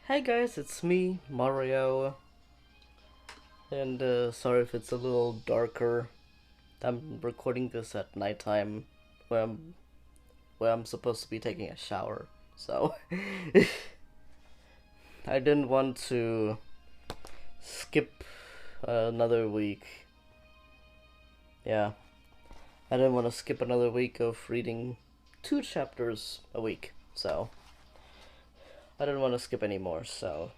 Hey guys, it's me, Mario, and sorry if it's a little darker. I'm recording this at nighttime, where I'm supposed to be taking a shower, so I didn't want to skip another week. Yeah, I didn't want to skip another week of reading 2 chapters a week, so I didn't want to skip any more. So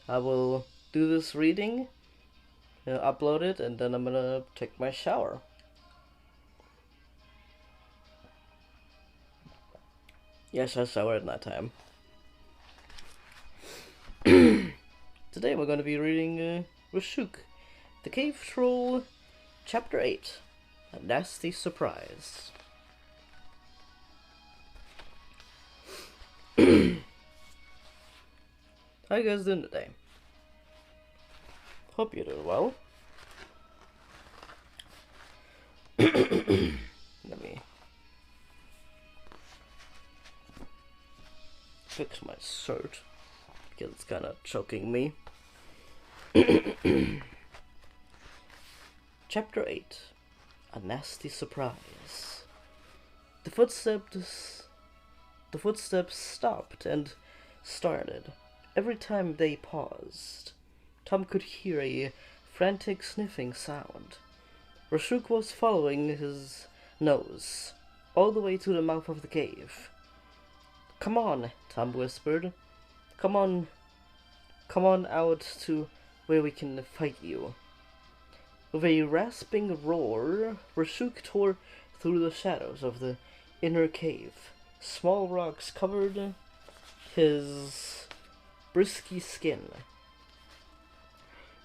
I will do this reading, upload it, and then I'm gonna take my shower. Yes, I shower at night time. Today we're going to be reading Rashouk, the Cave Troll, Chapter 8, A Nasty Surprise. How you guys doing today? Hope you're doing well. Let me fix my shirt because it's kind of choking me. Chapter 8, A Nasty Surprise. The footsteps stopped and started. Every time they paused, Tom could hear a frantic sniffing sound. Rashouk was following his nose all the way to the mouth of the cave. "Come on," Tom whispered. Come on out to where we can fight you." With a rasping roar, Rashouk tore through the shadows of the inner cave. Small rocks covered his bristly skin.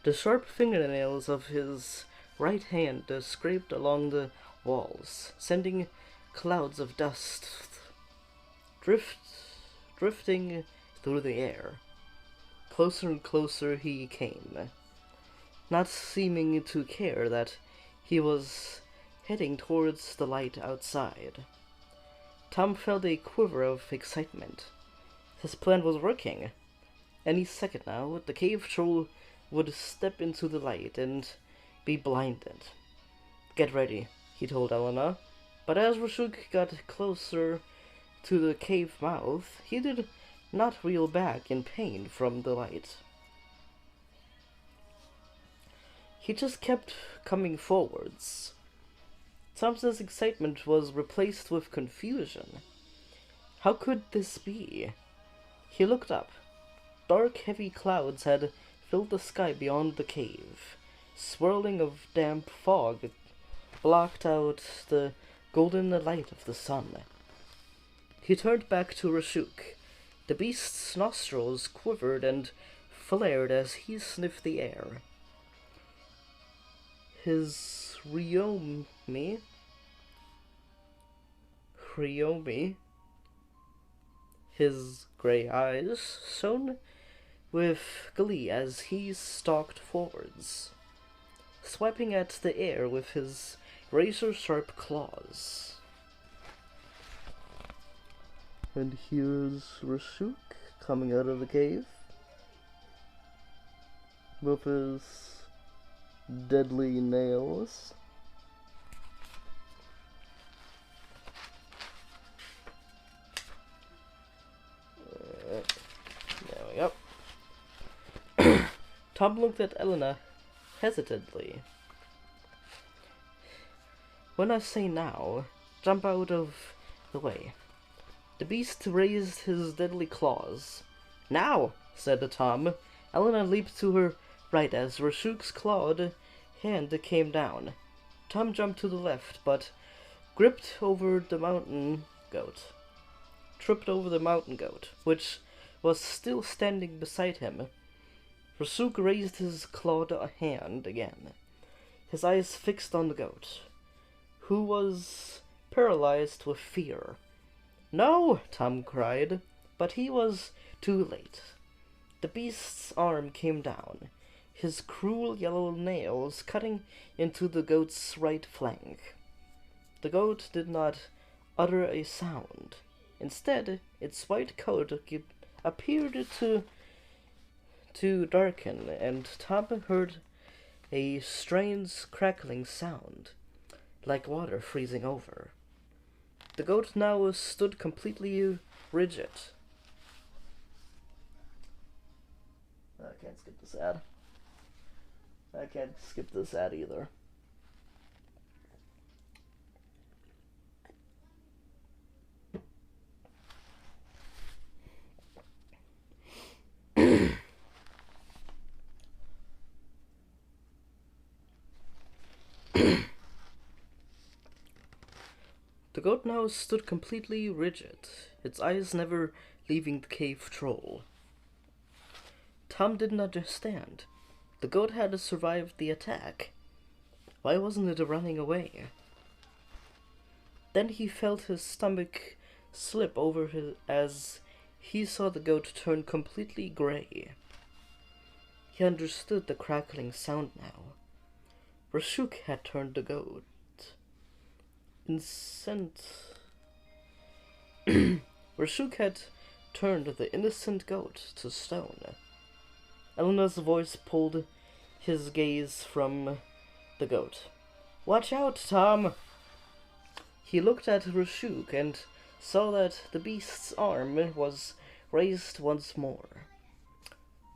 The sharp fingernails of his right hand scraped along the walls, sending clouds of dust drifting through the air. Closer and closer he came, not seeming to care that he was heading towards the light outside. Tom felt a quiver of excitement. His plan was working. Any second now, the cave troll would step into the light and be blinded. "Get ready," he told Elena. But as Rashouk got closer to the cave mouth, he did not reel back in pain from the light. He just kept coming forwards. Tom's excitement was replaced with confusion. How could this be? He looked up. Dark, heavy clouds had filled the sky beyond the cave. Swirling of damp fog blocked out the golden light of the sun. He turned back to Rashouk. The beast's nostrils quivered and flared as he sniffed the air. His Ryomi, his gray eyes shone with glee as he stalked forwards, swiping at the air with his razor-sharp claws. And here's Rashouk coming out of the cave with his deadly nails. There we go. Tom looked at Elena hesitantly. "When I say now, jump out of the way." The beast raised his deadly claws. "Now!" said Tom. Elena leaped to her right as Rashouk's clawed hand came down. Tom jumped to the left, but tripped over the mountain goat, which was still standing beside him. Rashouk raised his clawed hand again, his eyes fixed on the goat, who was paralyzed with fear. "No!" Tom cried, but he was too late. The beast's arm came down, his cruel yellow nails cutting into the goat's right flank. The goat did not utter a sound. Instead, its white coat appeared to darken, and Tom heard a strange crackling sound, like water freezing over. The goat now stood completely rigid. I can't skip this ad. I can't skip this ad either. The goat now stood completely rigid, its eyes never leaving the cave troll. Tom didn't understand. The goat had survived the attack. Why wasn't it running away? Then he felt his stomach slip over as he saw the goat turn completely gray. He understood the crackling sound now. Rashouk had turned the goat. Rashouk had turned the innocent goat to stone. Elena's voice pulled his gaze from the goat. "Watch out, Tom!" He looked at Rashouk and saw that the beast's arm was raised once more,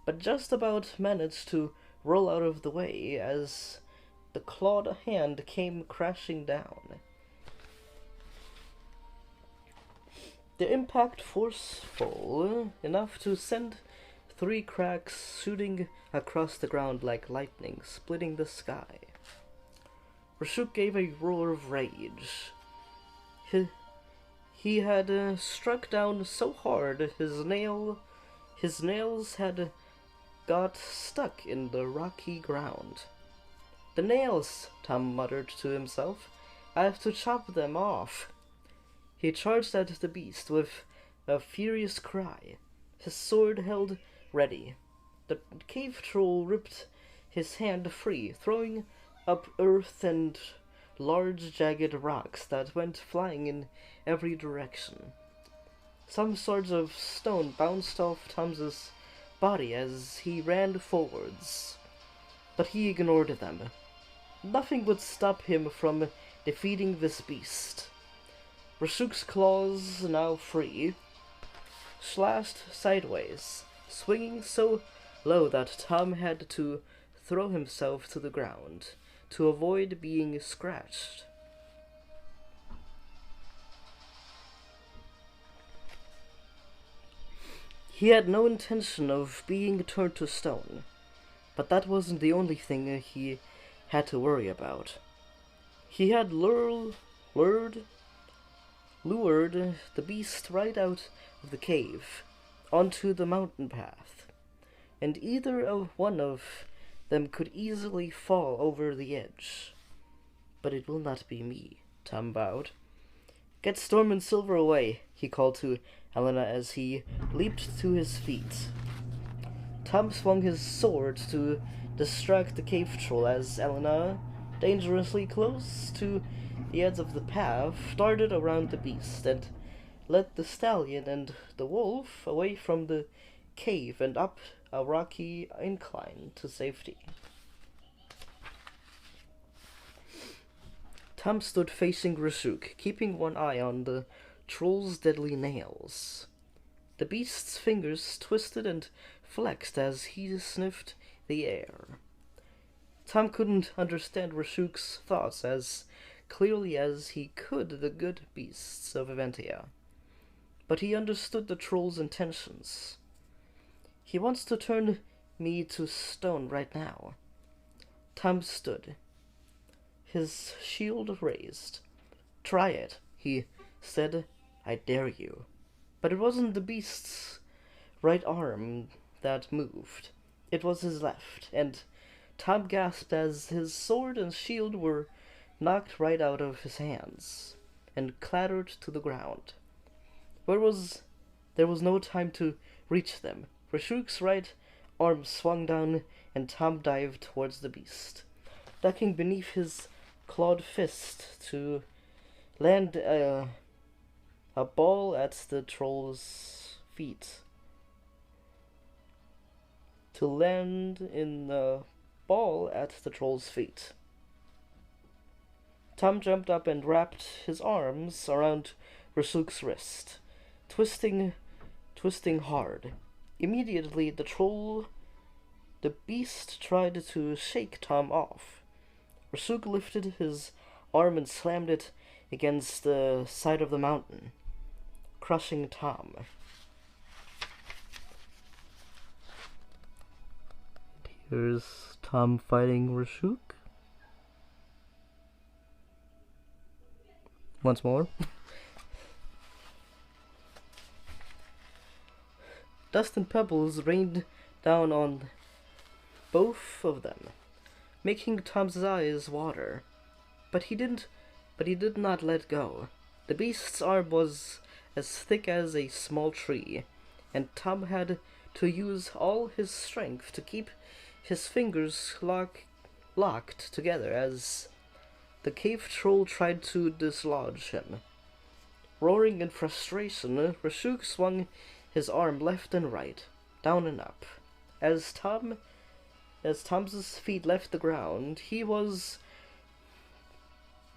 but just about managed to roll out of the way as the clawed hand came crashing down. The impact forceful enough to send 3 cracks shooting across the ground like lightning, splitting the sky. Rashouk gave a roar of rage. He had struck down so hard his nails had got stuck in the rocky ground. "The nails," Tom muttered to himself. "I have to chop them off." He charged at the beast with a furious cry, his sword held ready. The cave troll ripped his hand free, throwing up earth and large jagged rocks that went flying in every direction. Some swords of stone bounced off Tom's body as he ran forwards, but he ignored them. Nothing would stop him from defeating this beast. Rashouk's claws, now free, slashed sideways, swinging so low that Tom had to throw himself to the ground to avoid being scratched. He had no intention of being turned to stone, but that wasn't the only thing he had to worry about. He had lured the beast right out of the cave onto the mountain path, and either one of them could easily fall over the edge. "But it will not be me," Tom vowed. "Get Storm and Silver away," he called to Elena as he leaped to his feet. Tom swung his sword to distract the cave troll as Elena, dangerously close to the edge of the path, darted around the beast and led the stallion and the wolf away from the cave and up a rocky incline to safety. Tom stood facing Rashouk, keeping one eye on the troll's deadly nails. The beast's fingers twisted and flexed as he sniffed the air. Tom couldn't understand Rashouk's thoughts as clearly as he could the good beasts of Eventia, but he understood the troll's intentions. "He wants to turn me to stone right now." Tom stood, his shield raised. "Try it," he said. "I dare you." But it wasn't the beast's right arm that moved. It was his left, and Tom gasped as his sword and shield were knocked right out of his hands and clattered to the ground. There was no time to reach them. Rashouk's right arm swung down, and Tom dived towards the beast, ducking beneath his clawed fist to land a ball at the troll's feet. to land in a ball at the troll's feet. Tom jumped up and wrapped his arms around Rashouk's wrist, twisting hard. Immediately, the beast tried to shake Tom off. Rashouk lifted his arm and slammed it against the side of the mountain, crushing Tom. Here's Tom fighting Rashouk. Once more. Dust and pebbles rained down on both of them, making Tom's eyes water. But he did not let go. The beast's arm was as thick as a small tree, and Tom had to use all his strength to keep his fingers locked together as the cave troll tried to dislodge him. Roaring in frustration, Rashouk swung his arm left and right, down and up. As Tom's feet left the ground, he was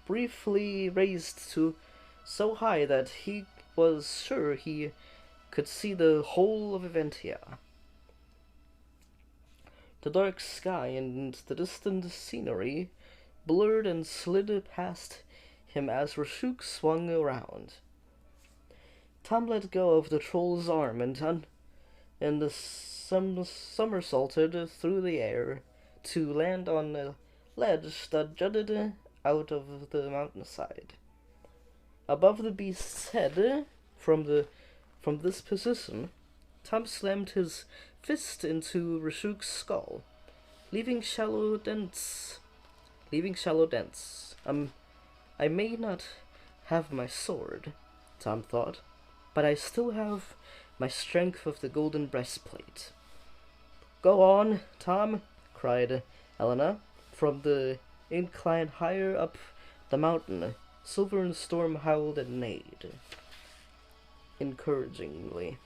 briefly raised to so high that he was sure he could see the whole of Eventia. The dark sky and the distant scenery blurred and slid past him as Rashouk swung around. Tom let go of the troll's arm and somersaulted through the air to land on a ledge that jutted out of the mountainside. Above the beast's head, from this position, Tom slammed his fist into Rashouk's skull, leaving shallow dents. I may not have my sword, Tom thought, but I still have my strength of the golden breastplate. Go on, Tom, cried Elena from the incline higher up the mountain. Silver and Storm howled and neighed. Encouragementally.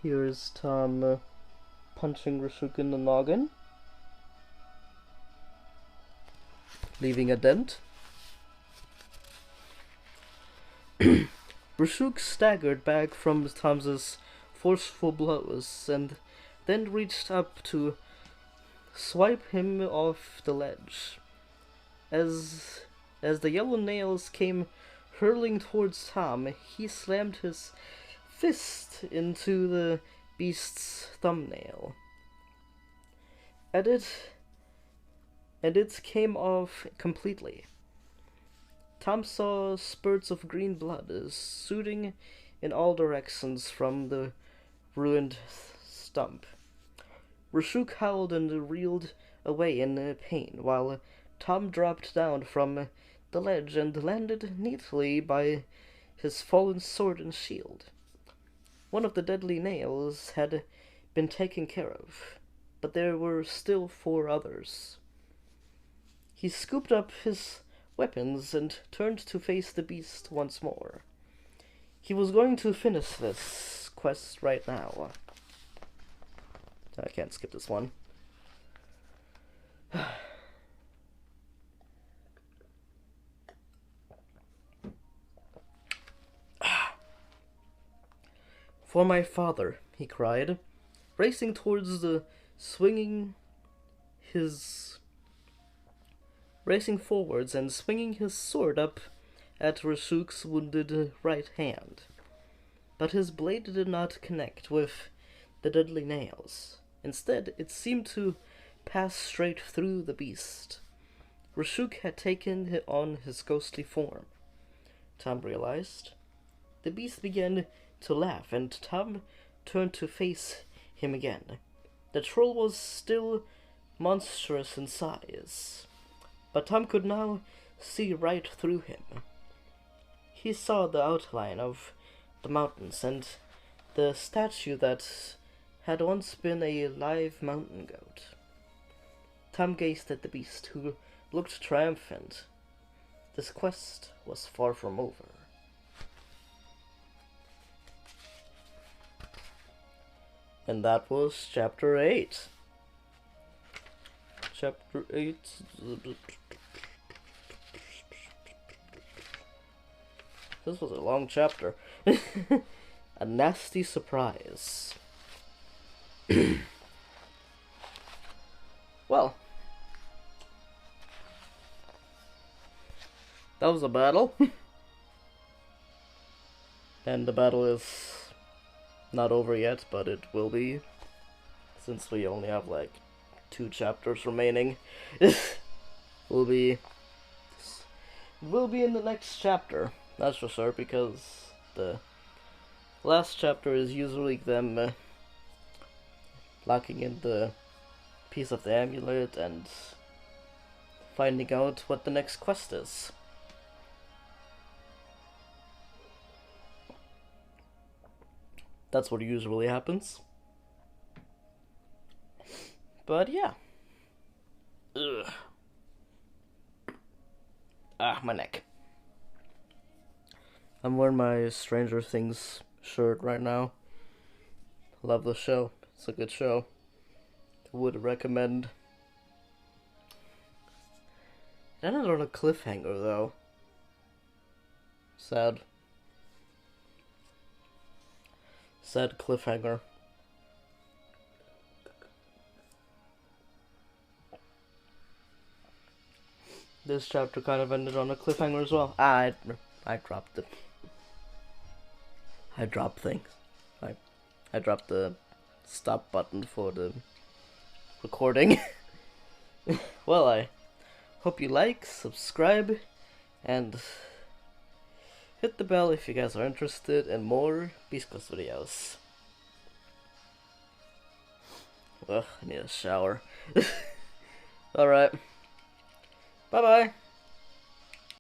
Here's Tom punching Rashouk in the noggin, leaving a dent. Rashouk staggered back from Tom's forceful blows and then reached up to swipe him off the ledge. As the yellow nails came hurling towards Tom, he slammed his fist into the beast's thumbnail. And it came off completely. Tom saw spurts of green blood shooting in all directions from the ruined stump. Rashouk howled and reeled away in pain, while Tom dropped down from the ledge and landed neatly by his fallen sword and shield. One of the deadly nails had been taken care of, but there were still 4 others. He scooped up his weapons and turned to face the beast once more. He was going to finish this quest right now. I can't skip this one. For my father, he cried, racing forwards and swinging his sword up at Rashouk's wounded right hand. But his blade did not connect with the deadly nails. Instead, it seemed to pass straight through the beast. Rashouk had taken on his ghostly form, Tom realized. The beast began to laugh, and Tom turned to face him again. The troll was still monstrous in size, but Tom could now see right through him. He saw the outline of the mountains and the statue that had once been a live mountain goat. Tom gazed at the beast, who looked triumphant. This quest was far from over. And that was chapter 8. Chapter 8. This was a long chapter. A nasty surprise. Well, that was a battle. And the battle is not over yet, but it will be, since we only have like 2 chapters remaining. We'll be in the next chapter, that's for sure, because the last chapter is usually them locking in the piece of the amulet and finding out what the next quest is. That's what usually happens. But yeah. Ugh. Ah, my neck. I'm wearing my Stranger Things shirt right now. Love the show. It's a good show. Would recommend. It ended on a cliffhanger though. Sad. Sad cliffhanger. This chapter kind of ended on a cliffhanger as well. I dropped it. I dropped things. I dropped the stop button for the recording. Well, I hope you like, subscribe, and hit the bell if you guys are interested in more Beast Quest videos. Ugh, I need a shower. Alright. Bye-bye.